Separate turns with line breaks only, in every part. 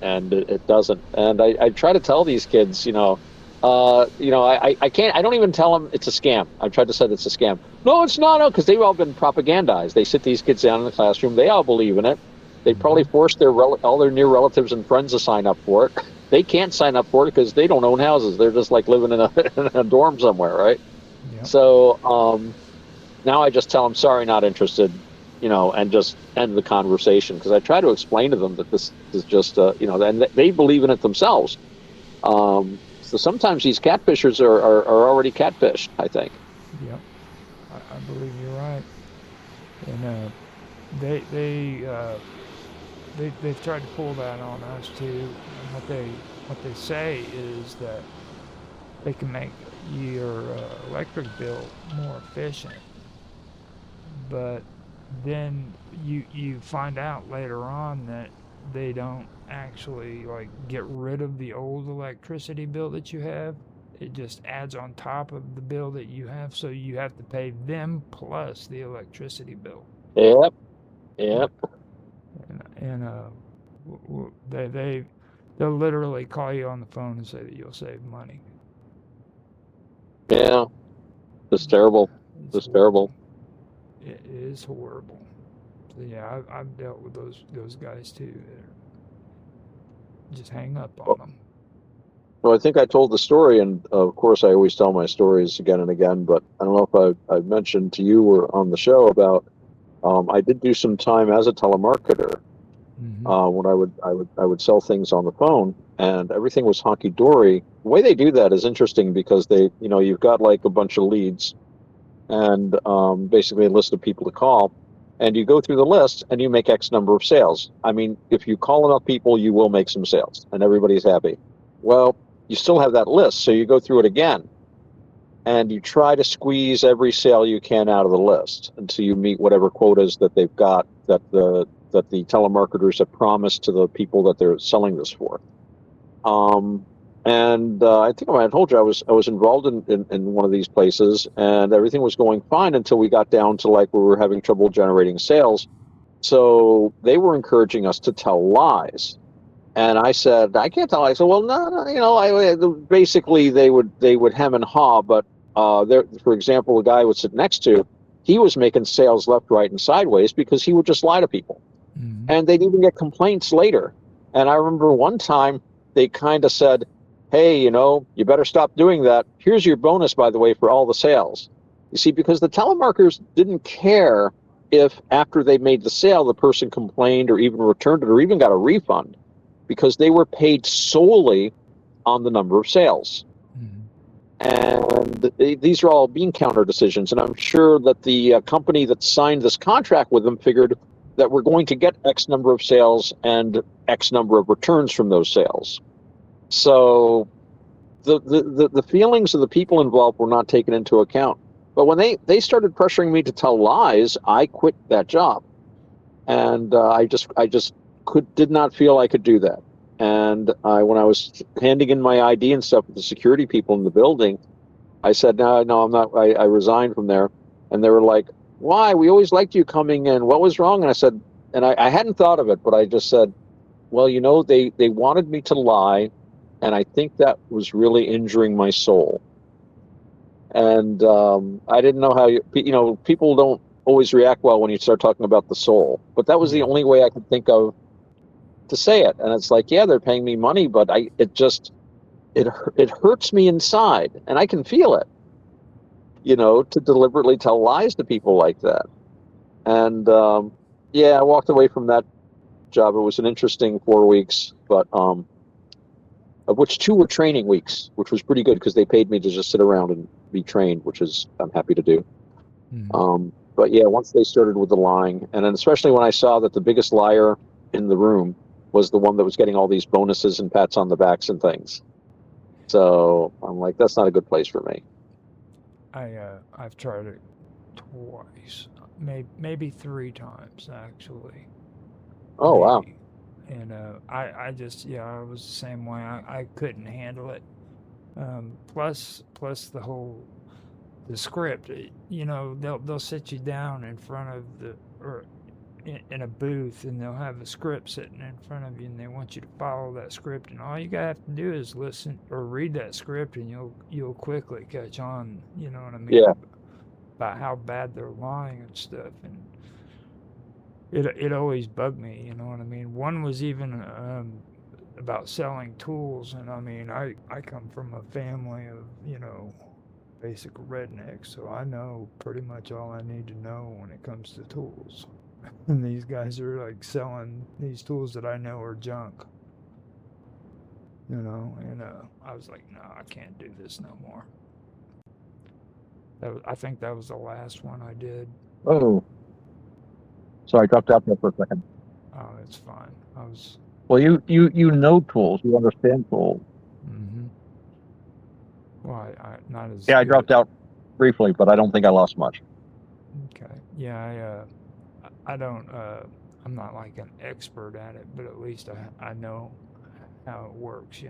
and it doesn't. And I try to tell these kids, I can't. I don't even tell them it's a scam. I tried to say it's a scam. No, it's not. No, because they've all been propagandized. They sit these kids down in the classroom. They all believe in it. They probably
Mm-hmm.
force all their near relatives and friends to sign up for it. They can't sign up for it because they don't own houses. They're just like living in a in a dorm somewhere, right?
Yep.
So now I just tell them, sorry, not interested, and just end the conversation because I try to explain to them that this is just, and they believe in it themselves. So sometimes these catfishers are already catfished, I think.
Yep. I believe you're right. And they they uh, they've tried to pull that on us too. And what they say is that they can make your electric bill more efficient, but then you find out later on that they don't actually like get rid of the old electricity bill that you have. It just adds on top of the bill that you have, so you have to pay them plus the electricity bill.
Yep, yep,
And they'll literally call you on the phone and say that you'll save money.
yeah. It's terrible.
It's
It's
horrible.
terrible.
It is horrible. So yeah, I've dealt with those guys too. Just hang up on them.
Well, I think I told the story, and of course, I always tell my stories again and again. But I don't know if I've mentioned to you or on the show about I did do some time as a telemarketer
Mm-hmm.
when I would sell things on the phone, and everything was honky dory. The way they do that is interesting because you've got like a bunch of leads and basically a list of people to call, and you go through the list and you make X number of sales. I mean, if you call enough people, you will make some sales, and everybody's happy. Well, you still have that list, so you go through it again and you try to squeeze every sale you can out of the list until you meet whatever quotas that they've got that the telemarketers have promised to the people that they're selling this for. Um, and I think I told you I was involved in one of these places, and everything was going fine until we got down to like we were having trouble generating sales. So they were encouraging us to tell lies. And I said, I can't tell. I said, well, no, no, basically they would hem and haw, but there, for example, the guy I would sit next to, he was making sales left, right, and sideways because he would just lie to people,
Mm-hmm.
and they'd even get complaints later. And I remember one time they kind of said, hey, you better stop doing that. Here's your bonus, by the way, for all the sales. You see, because the telemarketers didn't care if after they made the sale, the person complained or even returned it or even got a refund because they were paid solely on the number of sales.
Mm-hmm.
And these are all bean counter decisions. And I'm sure that the company that signed this contract with them figured that we're going to get X number of sales and X number of returns from those sales. So the feelings of the people involved were not taken into account. But when they started pressuring me to tell lies, I quit that job, and I just did not feel I could do that. And when I was handing in my ID and stuff with the security people in the building, I said, no, no, I'm not. I resigned from there, and they were like, why? We always liked you coming in. What was wrong? And I said, and I hadn't thought of it, but I just said, well, they wanted me to lie, and I think that was really injuring my soul. And I didn't know how people don't always react well when you start talking about the soul, but that was the
Yeah.
only way I could think of to say it. And it's like, yeah, they're paying me money, but it hurts me inside, and I can feel it, to deliberately tell lies to people like that. And yeah, I walked away from that job. It was an interesting 4 weeks, but of which 2 were training weeks, which was pretty good because they paid me to just sit around and be trained, which is I'm happy to do.
Mm-hmm.
But yeah, once they started with the lying, and then especially when I saw that the biggest liar in the room was the one that was getting all these bonuses and pats on the backs and things. So I'm like, that's not a good place for me.
I've tried it twice, maybe three times actually,
Oh wow.
maybe. And I just yeah I was the same way. I couldn't handle it. Plus the script. They'll sit you down in front of the or in a booth, and they'll have a script sitting in front of you, and they want you to follow that script, and all you gotta have to do is listen or read that script, and you'll quickly catch on. You know what I mean?
Yeah.
About how bad they're lying and stuff, and it always bugged me. You know what I mean? One was even about selling tools, and I mean, I come from a family of basic rednecks, so I know pretty much all I need to know when it comes to tools. And these guys are like selling these tools that I know are junk, and I was like, no, I can't do this no more. I think that was the last one I did.
Oh, sorry, I dropped out there for a second.
Oh, it's fine. I was.
Well, you know tools, you understand tools.
Mm-hmm. Well, I not as.
Yeah, I
good.
dropped out briefly, but I don't think I lost much.
Okay. Yeah, I don't. I'm not like an expert at it, but at least I know how it works.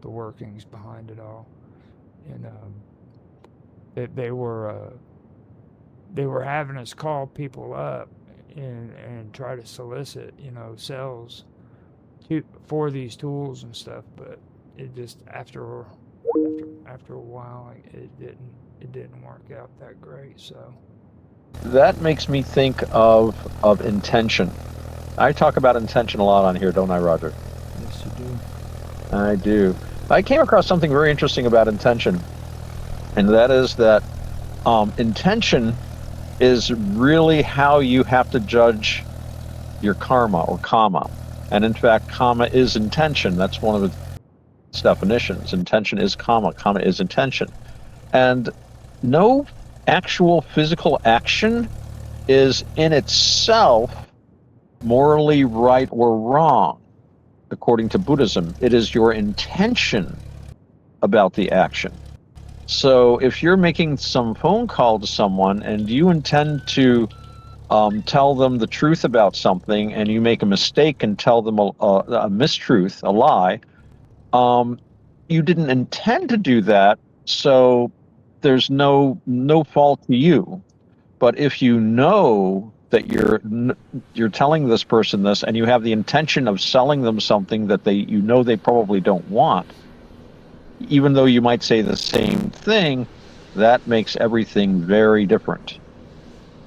The workings behind it all, and they were having us call people up and try to solicit sales for these tools and stuff, but it just after a while it didn't work out that great. So
That makes me think of intention. I talk about intention a lot on here, don't I, Roger?
yes, you do.
I do. I came across something very interesting about intention, and that is that intention is really how you have to judge your karma or karma. And in fact, karma is intention. That's one of its definitions. Intention is karma. Karma is intention. And no actual physical action is in itself morally right or wrong, according to Buddhism. It is your intention about the action. So if you're making some phone call to someone and you intend to tell them the truth about something, and you make a mistake and tell them a mistruth, a lie, you didn't intend to do that, so there's no fault to you. But if you know that you're telling this person this, and you have the intention of selling them something that they probably don't want, even though you might say the same thing, that makes everything very different.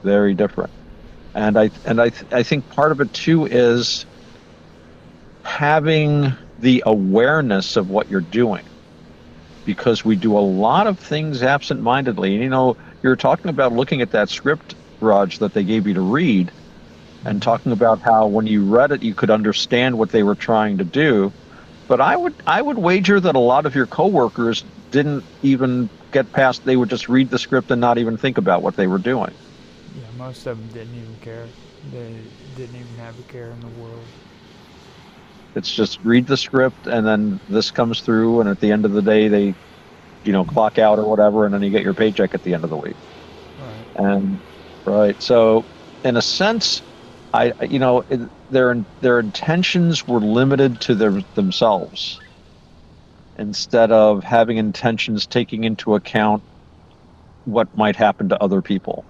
Very different. And I think part of it too is having the awareness of what you're doing, because we do a lot of things absent-mindedly. And you're talking about looking at that script, Raj, that they gave you to read, and talking about how when you read it you could understand what they were trying to do. But I would wager that a lot of your coworkers didn't even get past. They would just read the script and not even think about what they were doing.
Yeah, most of them didn't even care. They didn't even have a care in the world.
It's just read the script, and then this comes through, and at the end of the day they clock out or whatever, and then you get your paycheck at the end of the week.
Right.
And right, so in a sense, their intentions were limited to themselves, instead of having intentions taking into account what might happen to other people.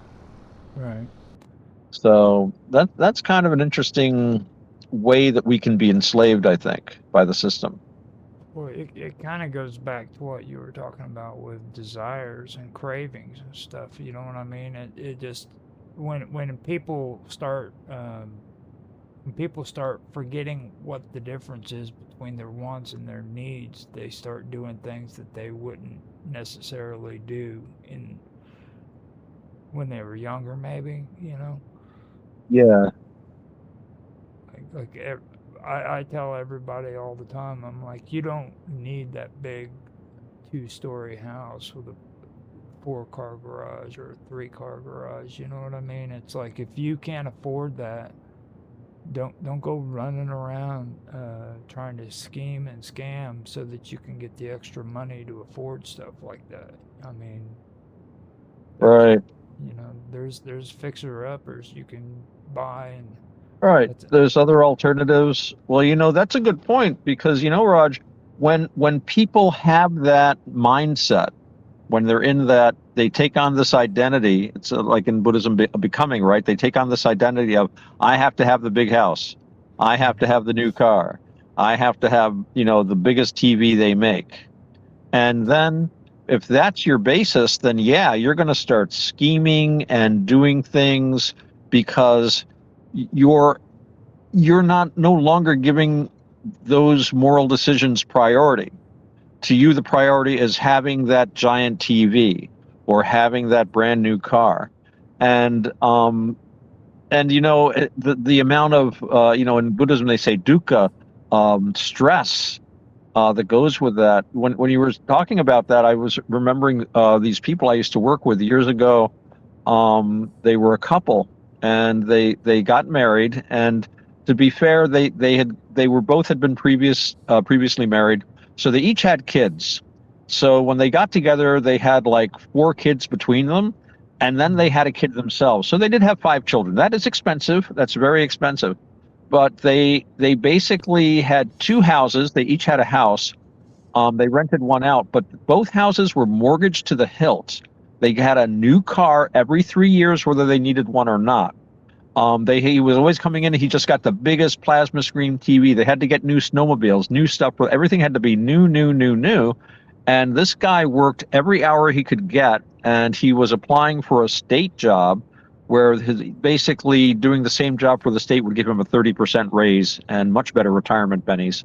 Right.
So that's kind of an interesting way that we can be enslaved, I think, by the system.
Well, it kind of goes back to what you were talking about with desires and cravings and stuff. You know what I mean? It just when people start forgetting what the difference is between their wants and their needs, they start doing things that they wouldn't necessarily do when they were younger, maybe.
Yeah.
I tell everybody all the time, I'm like, you don't need that big 2-story house with a 4-car garage or a 3-car garage. You know what I mean? It's like, if you can't afford that, don't go running around trying to scheme and scam so that you can get the extra money to afford stuff like that. I mean,
Right.
There's fixer-uppers you can buy, and
Right. There's other alternatives. Well, that's a good point, because Raj, when people have that mindset, when they're in that, they take on this identity. It's like in Buddhism, becoming, right? They take on this identity of, I have to have the big house, I have to have the new car, I have to have, the biggest TV they make. And then if that's your basis, then yeah, you're going to start scheming and doing things because you're not no longer giving those moral decisions priority. To you, the priority is having that giant TV or having that brand new car. And the amount of in Buddhism they say dukkha, stress, that goes with that. When you were talking about that, I was remembering these people I used to work with years ago. They were a couple, and they got married. And to be fair, they were both had been previously married, so they each had kids. So when they got together, they had like 4 kids between them, and then they had a kid themselves. So they did have 5 children. That is expensive. That's very expensive. But they basically had 2 houses. They each had a house. They rented one out, but both houses were mortgaged to the hilt. They had a new car every 3 years, whether they needed one or not. He was always coming in. He just got the biggest plasma screen TV. They had to get new snowmobiles, new stuff. Everything had to be new, new, new, new. And this guy worked every hour he could get, and he was applying for a state job where basically doing the same job for the state would give him a 30% raise and much better retirement bennies.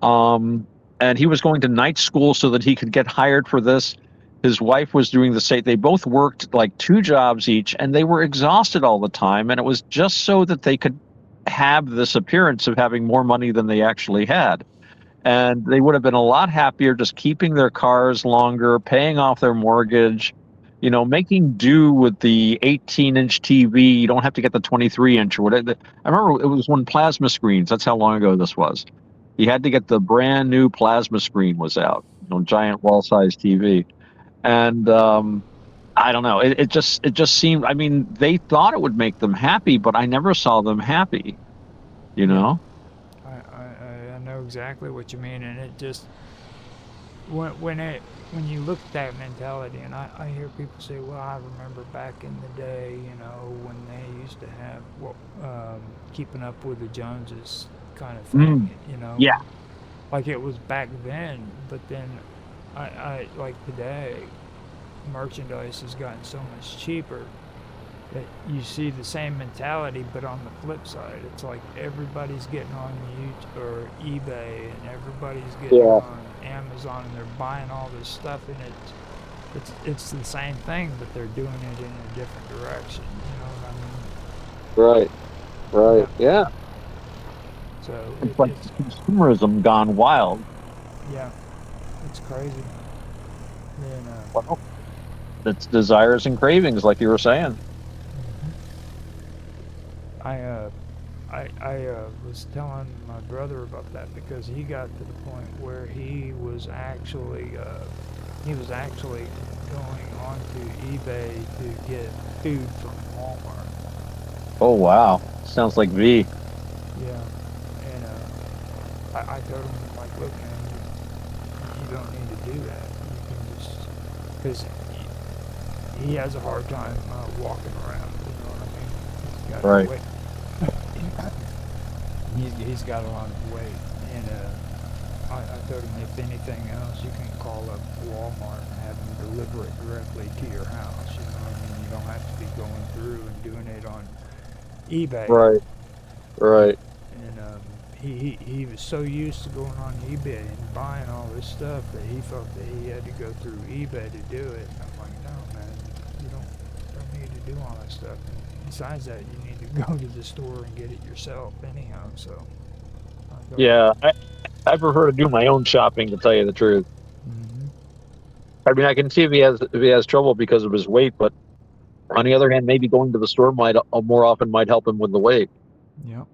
And he was going to night school so that he could get hired for this. His wife was doing the same. They both worked like 2 jobs each, and they were exhausted all the time. And it was just so that they could have this appearance of having more money than they actually had. And they would have been a lot happier just keeping their cars longer, paying off their mortgage, making do with the 18-inch TV. You don't have to get the 23-inch or whatever. I remember it was when plasma screens. That's how long ago this was. You had to get the brand new plasma screen was out, giant wall-sized TV. And I don't know. It just seemed. I mean, they thought it would make them happy, but I never saw them happy.
I know exactly what you mean, and it just when you look at that mentality, and I hear people say, well, I remember back in the day, when they used to have keeping up with the Joneses kind of thing,
Yeah.
like it was back then. But then I like today, merchandise has gotten so much cheaper that you see the same mentality, but on the flip side, it's like everybody's getting on YouTube or eBay, and everybody's getting on Amazon, and they're buying all this stuff, and it's the same thing, but they're doing it in a different direction. You know what I mean?
Right. Yeah.
So
It's like consumerism gone wild.
Yeah, it's crazy.
Well, it's desires and cravings, like you were saying.
I was telling my brother about that because he got to the point where he was actually going onto eBay to get food from Walmart.
Oh wow, sounds like V.
Yeah, and I told him, like, look, man, you don't need to do that. You can just, because he has a hard time walking around. You know what I mean? He's got
Right.
weight. He's got a lot of weight, and I told him, if anything else, you can call up Walmart and have them deliver it directly to your house. You know what I mean? You don't have to be going through and doing it on eBay.
Right.
And he was so used to going on eBay and buying all this stuff that he felt that he had to go through eBay to do it. And I'm like, no, man, you don't need to do all that stuff. And besides that, you need to go to the store and get it yourself anyhow. So
Yeah, I prefer to do my own shopping, to tell you the truth.
Mm-hmm.
I mean, I can see if he has trouble because of his weight, but on the other hand, maybe going to the store might more often might help him with the weight.
Yep.